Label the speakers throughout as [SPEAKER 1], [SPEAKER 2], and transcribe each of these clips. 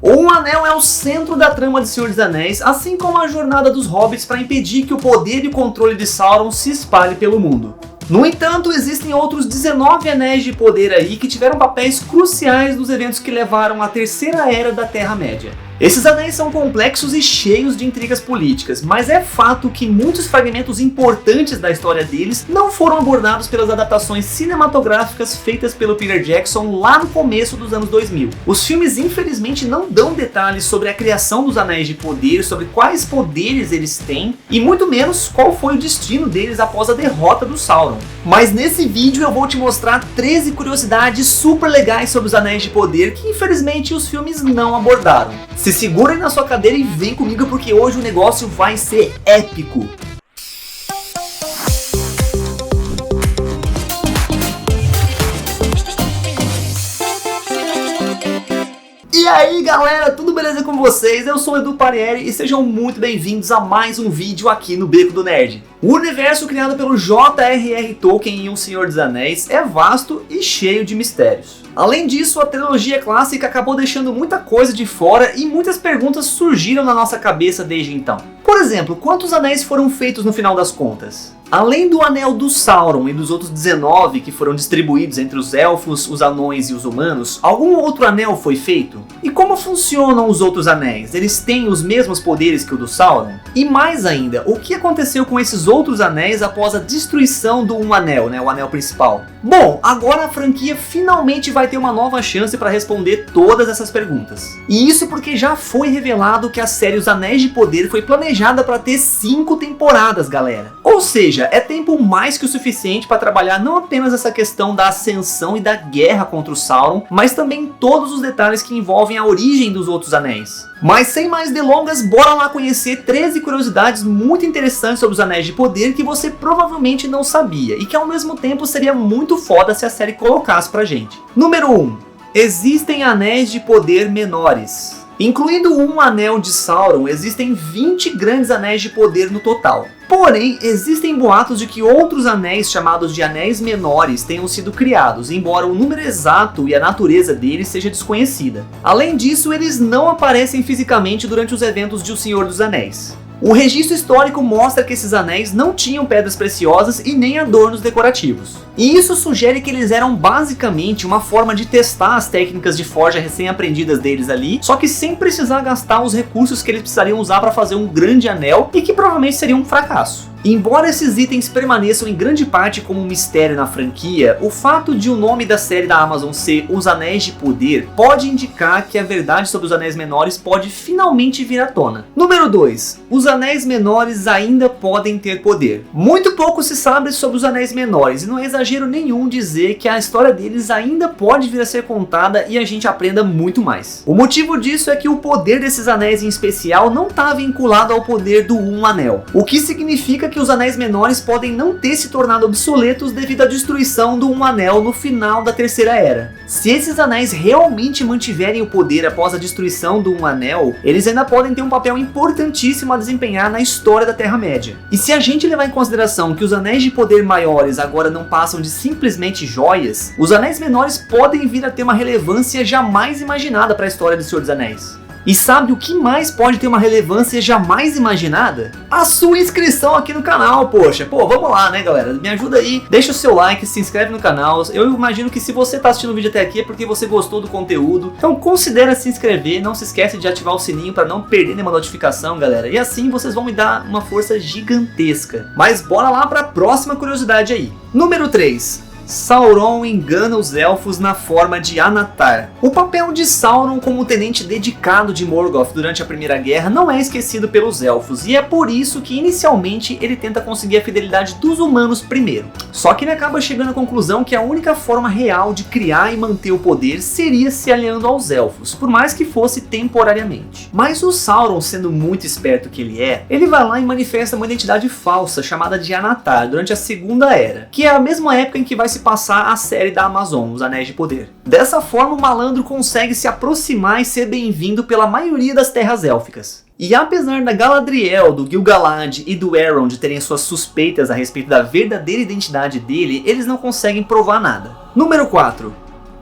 [SPEAKER 1] Um anel é o centro da trama de Senhor dos Anéis, assim como a jornada dos hobbits para impedir que o poder e o controle de Sauron se espalhe pelo mundo. No entanto, existem outros 19 anéis de poder aí que tiveram papéis cruciais nos eventos que levaram à Terceira Era da Terra-média. Esses anéis são complexos e cheios de intrigas políticas, mas é fato que muitos fragmentos importantes da história deles não foram abordados pelas adaptações cinematográficas feitas pelo Peter Jackson lá no começo dos anos 2000. Os filmes infelizmente não dão detalhes sobre a criação dos Anéis de Poder, sobre quais poderes eles têm, e muito menos qual foi o destino deles após a derrota do Sauron. Mas nesse vídeo eu vou te mostrar 13 curiosidades super legais sobre os Anéis de Poder que infelizmente os filmes não abordaram. Se segura aí na sua cadeira e vem comigo porque hoje o negócio vai ser épico. E aí galera, tudo beleza com vocês? Eu sou o Edu Parieri e sejam muito bem-vindos a mais um vídeo aqui no Beco do Nerd. O universo criado pelo J.R.R. Tolkien em O Senhor dos Anéis é vasto e cheio de mistérios. Além disso, a trilogia clássica acabou deixando muita coisa de fora e muitas perguntas surgiram na nossa cabeça desde então. Por exemplo, quantos anéis foram feitos no final das contas? Além do anel do Sauron e dos outros 19 que foram distribuídos entre os elfos, os anões e os humanos, algum outro anel foi feito? E como funcionam os outros anéis? Eles têm os mesmos poderes que o do Sauron? E mais ainda, o que aconteceu com esses outros anéis após a destruição do Um Anel, o anel principal? Bom, agora a franquia finalmente vai ter uma nova chance para responder todas essas perguntas. E isso porque já foi revelado que a série Os Anéis de Poder foi planejada para ter 5 temporadas, galera. Ou seja, é tempo mais que o suficiente para trabalhar não apenas essa questão da ascensão e da guerra contra o Sauron, mas também todos os detalhes que envolvem a origem dos outros anéis. Mas sem mais delongas, bora lá conhecer 13 curiosidades muito interessantes sobre os Anéis de Poder que você provavelmente não sabia e que ao mesmo tempo seria muito foda se a série colocasse pra gente. Número 1. Existem Anéis de Poder menores. Incluindo um anel de Sauron, existem 20 grandes anéis de poder no total. Porém, existem boatos de que outros anéis chamados de anéis menores tenham sido criados, embora o número exato e a natureza deles seja desconhecida. Além disso, eles não aparecem fisicamente durante os eventos de O Senhor dos Anéis. O registro histórico mostra que esses anéis não tinham pedras preciosas e nem adornos decorativos. E isso sugere que eles eram basicamente uma forma de testar as técnicas de forja recém-aprendidas deles ali, só que sem precisar gastar os recursos que eles precisariam usar para fazer um grande anel e que provavelmente seria um fracasso. Embora esses itens permaneçam em grande parte como um mistério na franquia, o fato de o nome da série da Amazon ser Os Anéis de Poder pode indicar que a verdade sobre os anéis menores pode finalmente vir à tona. Número 2. Os anéis menores ainda podem ter poder. Muito pouco se sabe sobre os anéis menores e não é exagero nenhum dizer que a história deles ainda pode vir a ser contada e a gente aprenda muito mais. O motivo disso é que o poder desses anéis em especial não está vinculado ao poder do Um Anel, o que significa que os anéis menores podem não ter se tornado obsoletos devido à destruição do Um Anel no final da Terceira Era. Se esses anéis realmente mantiverem o poder após a destruição do Um Anel, eles ainda podem ter um papel importantíssimo a desempenhar na história da Terra-média. E se a gente levar em consideração que os anéis de poder maiores agora não passam de simplesmente joias, os anéis menores podem vir a ter uma relevância jamais imaginada para a história do Senhor dos Anéis. E sabe o que mais pode ter uma relevância jamais imaginada? A sua inscrição aqui no canal, poxa. Pô, vamos lá, né, galera? Me ajuda aí, deixa o seu like, se inscreve no canal. Eu imagino que se você tá assistindo o vídeo até aqui é porque você gostou do conteúdo. Então considera se inscrever, não se esquece de ativar o sininho para não perder nenhuma notificação, galera. E assim vocês vão me dar uma força gigantesca. Mas bora lá para a próxima curiosidade aí. Número 3. Sauron engana os elfos na forma de Anatar. O papel de Sauron como tenente dedicado de Morgoth durante a Primeira Guerra não é esquecido pelos elfos, e é por isso que inicialmente ele tenta conseguir a fidelidade dos humanos primeiro. Só que ele acaba chegando à conclusão que a única forma real de criar e manter o poder seria se aliando aos elfos, por mais que fosse temporariamente. Mas o Sauron, sendo muito esperto que ele vai lá e manifesta uma identidade falsa chamada de Anatar durante a Segunda Era, que é a mesma época em que vai se passar a série da Amazon, Os Anéis de Poder. Dessa forma, o malandro consegue se aproximar e ser bem-vindo pela maioria das terras élficas. E apesar da Galadriel, do Gil-galad e do Elrond terem suas suspeitas a respeito da verdadeira identidade dele, eles não conseguem provar nada. Número 4.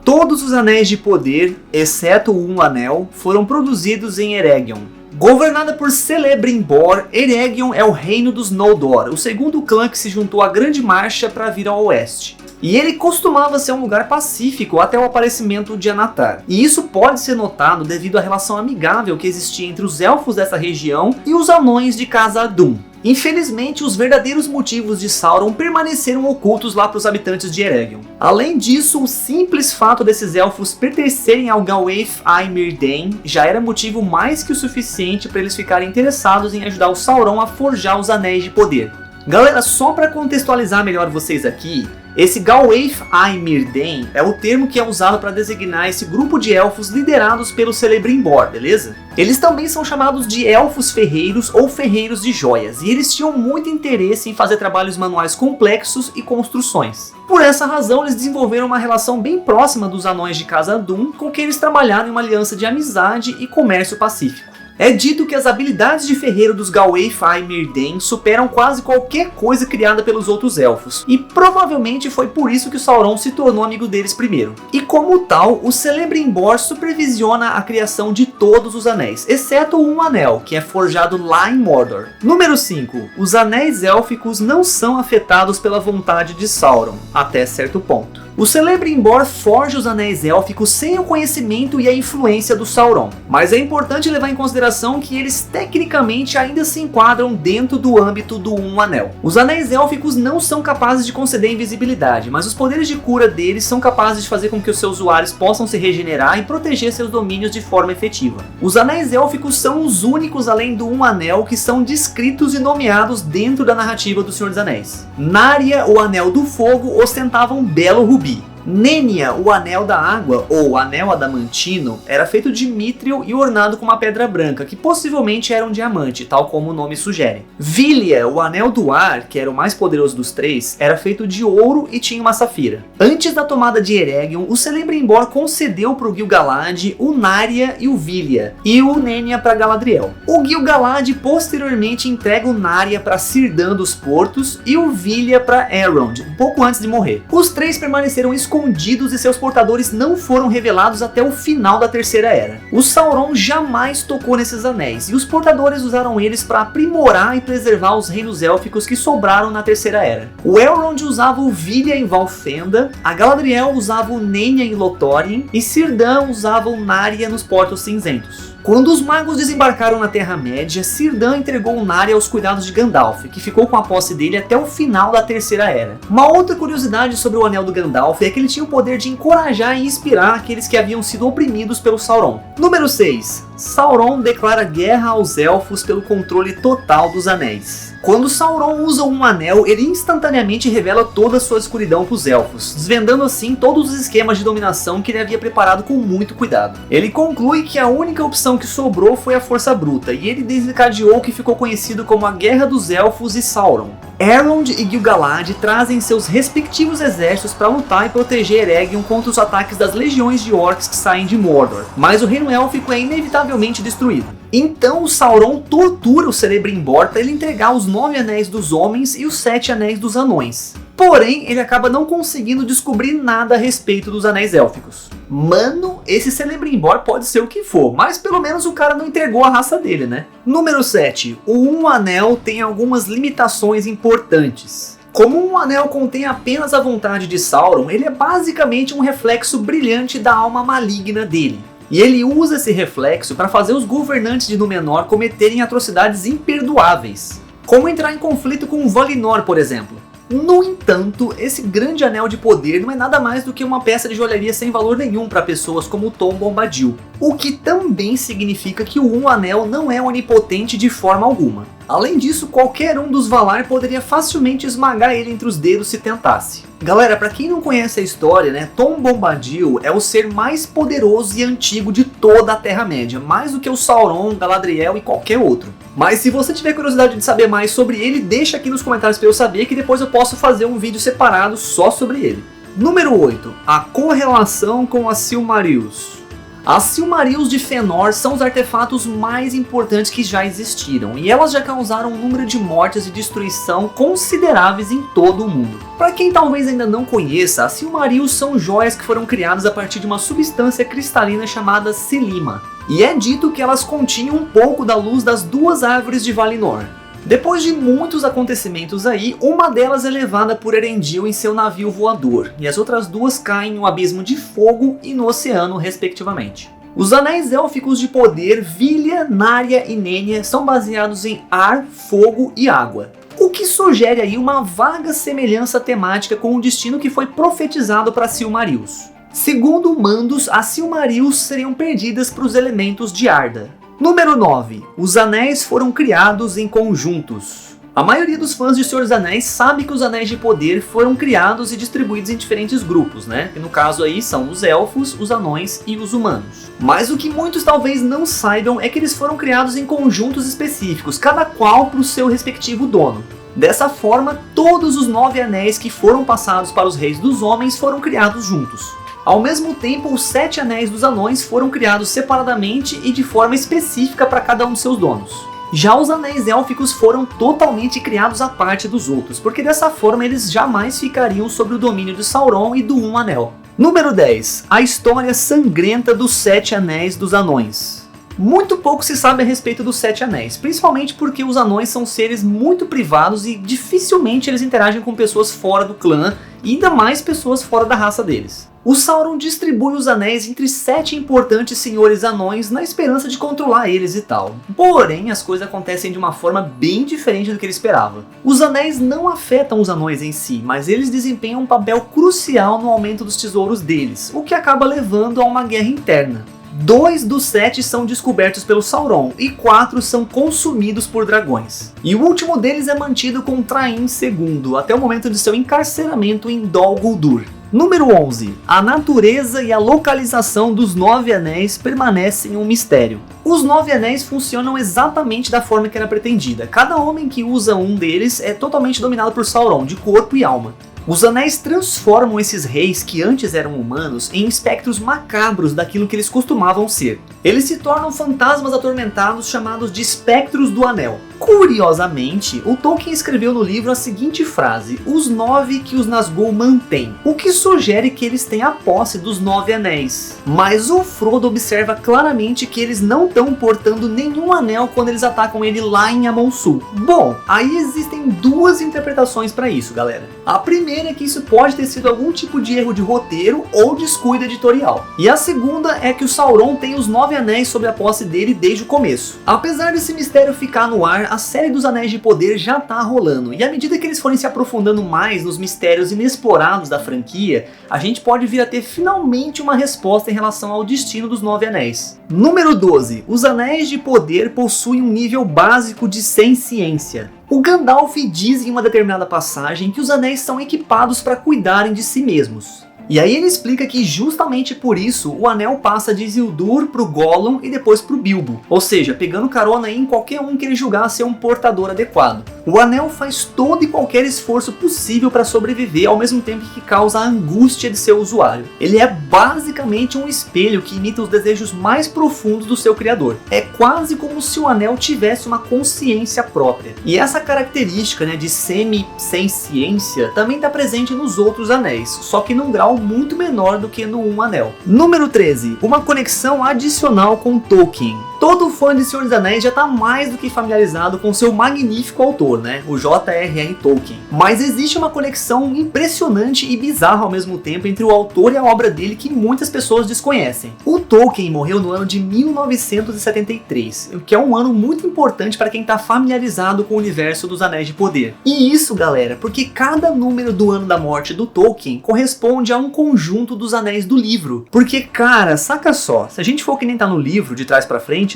[SPEAKER 1] Todos os anéis de poder, exceto o Um Anel, foram produzidos em Eregion. Governada por Celebrimbor, Eregion é o reino dos Noldor, o segundo clã que se juntou à Grande Marcha para vir ao oeste. E ele costumava ser um lugar pacífico até o aparecimento de Anatar. E isso pode ser notado devido à relação amigável que existia entre os elfos dessa região e os anões de Khazad-dûm. Infelizmente, os verdadeiros motivos de Sauron permaneceram ocultos lá para os habitantes de Eregion. Além disso, o simples fato desses elfos pertencerem ao Gawaieth Ai-Mirdain já era motivo mais que o suficiente para eles ficarem interessados em ajudar o Sauron a forjar os Anéis de Poder. Galera, só para contextualizar melhor vocês aqui, esse Gawaieth Ai-Mirdain é o termo que é usado para designar esse grupo de elfos liderados pelo Celebrimbor, beleza? Eles também são chamados de elfos ferreiros ou ferreiros de joias, e eles tinham muito interesse em fazer trabalhos manuais complexos e construções. Por essa razão, eles desenvolveram uma relação bem próxima dos anões de Khazad-dûm, com quem eles trabalharam em uma aliança de amizade e comércio pacífico. É dito que as habilidades de ferreiro dos Gawaieth Ai-Mirdain superam quase qualquer coisa criada pelos outros elfos, e provavelmente foi por isso que o Sauron se tornou amigo deles primeiro. E como tal, o Celebrimbor supervisiona a criação de todos os anéis, exceto Um Anel, que é forjado lá em Mordor. Número 5. Os anéis élficos não são afetados pela vontade de Sauron, até certo ponto. O Celebrimbor forja os anéis élficos sem o conhecimento e a influência do Sauron, mas é importante levar em consideração que eles tecnicamente ainda se enquadram dentro do âmbito do Um Anel. Os anéis élficos não são capazes de conceder invisibilidade, mas os poderes de cura deles são capazes de fazer com que os seus usuários possam se regenerar e proteger seus domínios de forma efetiva. Os anéis élficos são os únicos além do Um Anel que são descritos e nomeados dentro da narrativa do Senhor dos Anéis. Narya, o Anel do Fogo, ostentava um belo rubi. Nenya, o Anel da Água, ou Anel Adamantino, era feito de mithril e ornado com uma pedra branca, que possivelmente era um diamante, tal como o nome sugere. Vilya, o Anel do Ar, que era o mais poderoso dos três, era feito de ouro e tinha uma safira. Antes da tomada de Eregion, o Celebrimbor concedeu para o Gil-galad o Narya e o Vilya, e o Nenya para Galadriel. O Gil-galad posteriormente entrega o Narya para Círdan dos Portos e o Vilya para Elrond, um pouco antes de morrer. Os três permaneceram escondidos e seus portadores não foram revelados até o final da Terceira Era. O Sauron jamais tocou nesses anéis, e os portadores usaram eles para aprimorar e preservar os reinos élficos que sobraram na Terceira Era. O Elrond usava o Vilya em Valfenda, a Galadriel usava o Nenya em Lothlórien, e Círdan usava o Narya nos Portos Cinzentos. Quando os magos desembarcaram na Terra-média, Círdan entregou o Narya aos cuidados de Gandalf, que ficou com a posse dele até o final da Terceira Era. Uma outra curiosidade sobre o Anel do Gandalf é que ele tinha o poder de encorajar e inspirar aqueles que haviam sido oprimidos pelo Sauron. Número 6. Sauron declara guerra aos elfos pelo controle total dos anéis. Quando Sauron usa um anel, ele instantaneamente revela toda a sua escuridão para os elfos, desvendando assim todos os esquemas de dominação que ele havia preparado com muito cuidado. Ele conclui que a única opção que sobrou foi a força bruta, e ele desencadeou o que ficou conhecido como a Guerra dos Elfos e Sauron. Elrond e Gil-galad trazem seus respectivos exércitos para lutar e proteger Eregion contra os ataques das legiões de orcs que saem de Mordor, mas o reino élfico é inevitavelmente destruído. Então o Sauron tortura o Celebrimbor para ele entregar os 9 anéis dos homens e os 7 anéis dos anões. Porém, ele acaba não conseguindo descobrir nada a respeito dos anéis élficos. Mano, esse Celebrimbor pode ser o que for, mas pelo menos o cara não entregou a raça dele, né? Número 7. O Um Anel tem algumas limitações importantes. Como um anel contém apenas a vontade de Sauron, ele é basicamente um reflexo brilhante da alma maligna dele. E ele usa esse reflexo para fazer os governantes de Númenor cometerem atrocidades imperdoáveis, como entrar em conflito com Valinor, por exemplo. No entanto, esse grande anel de poder não é nada mais do que uma peça de joalheria sem valor nenhum para pessoas como Tom Bombadil, o que também significa que o Um Anel não é onipotente de forma alguma. Além disso, qualquer um dos Valar poderia facilmente esmagar ele entre os dedos se tentasse. Galera, pra quem não conhece a história, né, Tom Bombadil é o ser mais poderoso e antigo de toda a Terra-média, mais do que o Sauron, Galadriel e qualquer outro. Mas se você tiver curiosidade de saber mais sobre ele, deixa aqui nos comentários para eu saber, que depois eu posso fazer um vídeo separado só sobre ele. Número 8. A correlação com a Silmarils. As Silmarils de Fëanor são os artefatos mais importantes que já existiram, e elas já causaram um número de mortes e destruição consideráveis em todo o mundo. Para quem talvez ainda não conheça, as Silmarils são joias que foram criadas a partir de uma substância cristalina chamada Selima, e é dito que elas continham um pouco da luz das duas árvores de Valinor. Depois de muitos acontecimentos aí, uma delas é levada por Elendil em seu navio voador, e as outras duas caem no abismo de fogo e no oceano, respectivamente. Os anéis élficos de poder, Vilya, Narya e Nenya, são baseados em ar, fogo e água, o que sugere aí uma vaga semelhança temática com o destino que foi profetizado para Silmarils. Segundo Mandos, as Silmarils seriam perdidas para os elementos de Arda. Número 9. Os anéis foram criados em conjuntos. A maioria dos fãs de Senhor dos Anéis sabe que os anéis de poder foram criados e distribuídos em diferentes grupos, né? Que no caso aí são os elfos, os anões e os humanos. Mas o que muitos talvez não saibam é que eles foram criados em conjuntos específicos, cada qual para o seu respectivo dono. Dessa forma, todos os 9 anéis que foram passados para os reis dos homens foram criados juntos. Ao mesmo tempo, os 7 anéis dos anões foram criados separadamente e de forma específica para cada um de seus donos. Já os anéis élficos foram totalmente criados à parte dos outros, porque dessa forma eles jamais ficariam sob o domínio de Sauron e do Um Anel. Número 10. A história sangrenta dos 7 anéis dos anões. Muito pouco se sabe a respeito dos 7 anéis, principalmente porque os anões são seres muito privados e dificilmente eles interagem com pessoas fora do clã, e ainda mais pessoas fora da raça deles. O Sauron distribui os anéis entre 7 importantes senhores anões na esperança de controlar eles e tal. Porém, as coisas acontecem de uma forma bem diferente do que ele esperava. Os anéis não afetam os anões em si, mas eles desempenham um papel crucial no aumento dos tesouros deles, o que acaba levando a uma guerra interna. 2 dos 7 são descobertos pelo Sauron e 4 são consumidos por dragões. E o último deles é mantido com Thrain II, até o momento de seu encarceramento em Dol Guldur. Número 11. A natureza e a localização dos 9 anéis permanecem um mistério. Os 9 anéis funcionam exatamente da forma que era pretendida. Cada homem que usa um deles é totalmente dominado por Sauron, de corpo e alma. Os anéis transformam esses reis que antes eram humanos em espectros macabros daquilo que eles costumavam ser. Eles se tornam fantasmas atormentados chamados de espectros do anel. Curiosamente, o Tolkien escreveu no livro a seguinte frase: os 9 que os Nazgûl mantêm, o que sugere que eles têm a posse dos 9 anéis. Mas o Frodo observa claramente que eles não estão portando nenhum anel quando eles atacam ele lá em Amon Sul. Bom, aí existem duas interpretações para isso, galera. A primeira é que isso pode ter sido algum tipo de erro de roteiro ou descuido editorial. E a segunda é que o Sauron tem os 9 anéis sob a posse dele desde o começo. Apesar desse mistério ficar no ar, a série dos Anéis de Poder já tá rolando, e à medida que eles forem se aprofundando mais nos mistérios inexplorados da franquia, a gente pode vir a ter finalmente uma resposta em relação ao destino dos 9 anéis. Número 12. Os Anéis de Poder possuem um nível básico de senciência. O Gandalf diz em uma determinada passagem que os anéis são equipados para cuidarem de si mesmos. E aí ele explica que justamente por isso o anel passa de Isildur pro Gollum e depois pro Bilbo, ou seja, pegando carona aí em qualquer um que ele julgar ser um portador adequado. O anel faz todo e qualquer esforço possível para sobreviver, ao mesmo tempo que causa a angústia de seu usuário. Ele é basicamente um espelho que imita os desejos mais profundos do seu criador. É quase como se o anel tivesse uma consciência própria. E essa característica, de semi-senciência também está presente nos outros anéis, só que num grau muito menor do que no Um Anel. Número 13. Uma conexão adicional com Tolkien. Todo fã de Senhor dos Anéis já está mais do que familiarizado com seu magnífico autor, o J.R.R. Tolkien. Mas existe uma conexão impressionante e bizarra ao mesmo tempo entre o autor e a obra dele que muitas pessoas desconhecem. O Tolkien morreu no ano de 1973, o que é um ano muito importante para quem está familiarizado com o universo dos Anéis de Poder. E isso, galera, porque cada número do ano da morte do Tolkien corresponde a um conjunto dos anéis do livro. Porque, cara, saca só, se a gente for que nem tá no livro, de trás pra frente,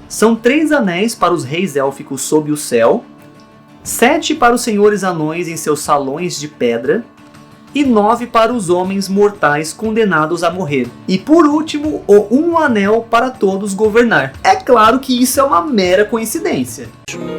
[SPEAKER 1] são 3 anéis para os reis élficos sob o céu, 7 para os senhores anões em seus salões de pedra, e 9 para os homens mortais condenados a morrer. E por último, o Um Anel para todos governar. É claro que isso é uma mera coincidência.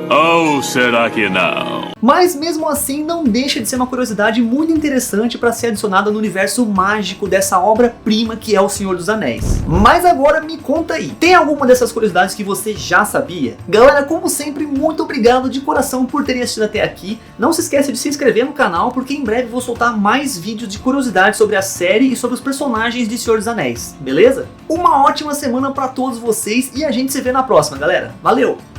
[SPEAKER 2] Ou será que não?
[SPEAKER 1] Mas mesmo assim não deixa de ser uma curiosidade muito interessante para ser adicionada no universo mágico dessa obra-prima que é O Senhor dos Anéis. Mas agora me conta aí, tem alguma dessas curiosidades que você já sabia? Galera, como sempre, muito obrigado de coração por terem assistido até aqui. Não se esqueça de se inscrever no canal, porque em breve vou soltar mais vídeos de curiosidades sobre a série e sobre os personagens de Senhor dos Anéis, beleza? Uma ótima semana para todos vocês e a gente se vê na próxima, galera. Valeu!